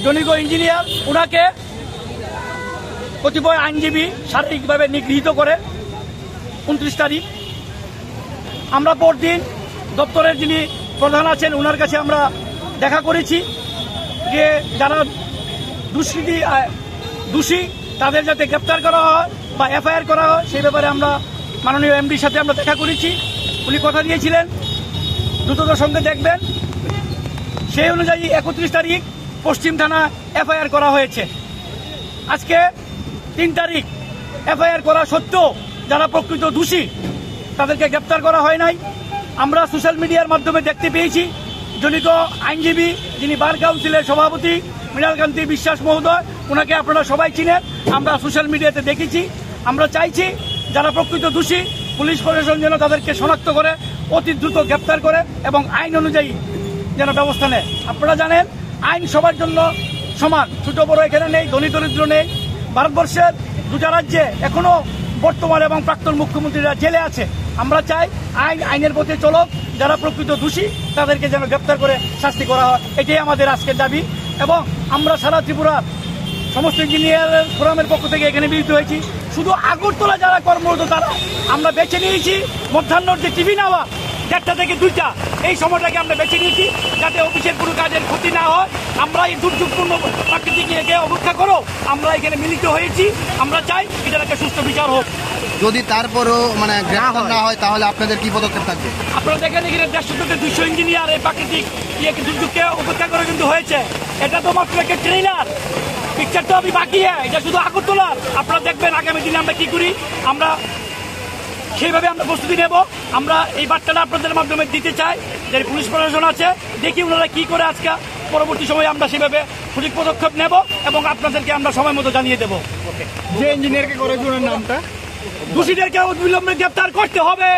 জনৈক ইঞ্জিনিয়ার, ওনাকে কতিপয় আইনজীবী শারীরিকভাবে নিগৃহীত করে 29 তারিখ। আমরা পরদিন দপ্তরের যিনি প্রধান আছেন ওনার কাছে আমরা দেখা করেছি যে যারা দোষী তাদের যাতে গ্রেপ্তার করা হয় বা এফআইআর করা হয় সেই ব্যাপারে আমরা মাননীয় এমডির সাথে আমরা দেখা করেছি। উনি কথা দিয়েছিলেন দ্রুততার সঙ্গে দেখবেন। সেই অনুযায়ী 31 তারিখ পশ্চিম থানা এফআইআর করা হয়েছে। আজকে 3 তারিখ এফআইআর করা সত্ত্বেও যারা প্রকৃত দোষী তাদেরকে গ্রেপ্তার করা হয় নাই। আমরা সোশ্যাল মিডিয়ার মাধ্যমে দেখতে পেয়েছি জনিত আইনজীবী যিনি বার কাউন্সিলের সভাপতি মৃণালকান্তি বিশ্বাস মহোদয়, ওনাকে আপনারা সবাই চিনেন, আমরা সোশ্যাল মিডিয়াতে দেখেছি। আমরা চাইছি যারা প্রকৃত দোষী পুলিশ প্রশাসন যেন তাদেরকে শনাক্ত করে অতি দ্রুত গ্রেপ্তার করে এবং আইন অনুযায়ী যেন ব্যবস্থা নেয়। আপনারা জানেন আইন সবার জন্য সমান, ছোট বড় এখানে নেই, ধনী দরিদ্র নেই। ভারতবর্ষের দুটা রাজ্যে এখনো বর্তমান এবং প্রাক্তন মুখ্যমন্ত্রীরা জেলে আছে। আমরা চাই আইনের পথে চলক, যারা প্রকৃত দোষী তাদেরকে যেন গ্রেপ্তার করে শাস্তি করা হয়, এটাই আমাদের আজকের দাবি। এবং আমরা সারা ত্রিপুরার সমস্ত ইঞ্জিনিয়ার ফোরামের পক্ষ থেকে এখানে মিলিত হয়েছি। শুধু আগরতলা যারা কর্মরত তারা আমরা বেছে নিয়েছি মধ্যাহ্নর যে টিভি নেওয়া 1টা থেকে 2টা, এই সময়টাকে আমরা বেছে নিয়েছি যাতে অফিসের কোনো কাজের ক্ষতি না হয়। আমরা এই দুর্যোগপূর্ণ প্রাকৃতিক ইয়েকে অপেক্ষা করো আমরা এখানে মিলিত হয়েছি। আমরা চাই এটার একটা সুস্থ বিচার হোক। যদি তারপরও গ্রেফতার না হয় তাহলে আপনাদের কি পদক্ষেপ থাকবে? আপনারা দেখেন এখানে 150 থেকে 200 ইঞ্জিনিয়ার এই প্রাকৃতিক দুর্যোগকে অপেক্ষা করে কিন্তু হয়েছে। এটা তো মাত্র একটা ট্রেইলার, পিকচার তো আমি বাকি এটা শুধু আগরতলার। আপনারা দেখবেন আগামী দিনে আমরা কি করি, আমরা সেইভাবে আমরা প্রস্তুতি নেব। আমরা এই বার্তাটা আপনাদের মাধ্যমে দিতে চাই যে পুলিশ প্রশাসন আছে, দেখি ওনারা কি করে আজকে পরবর্তী সময়ে আমরা সেভাবে সঠিক পদক্ষেপ নেব এবং আপনাদেরকে আমরা সময় মতো জানিয়ে দেবো। যে ইঞ্জিনিয়ারকে করেছে ওনার নামটা, দোষীদেরকে অবিলম্বে গ্রেপ্তার করতে হবে।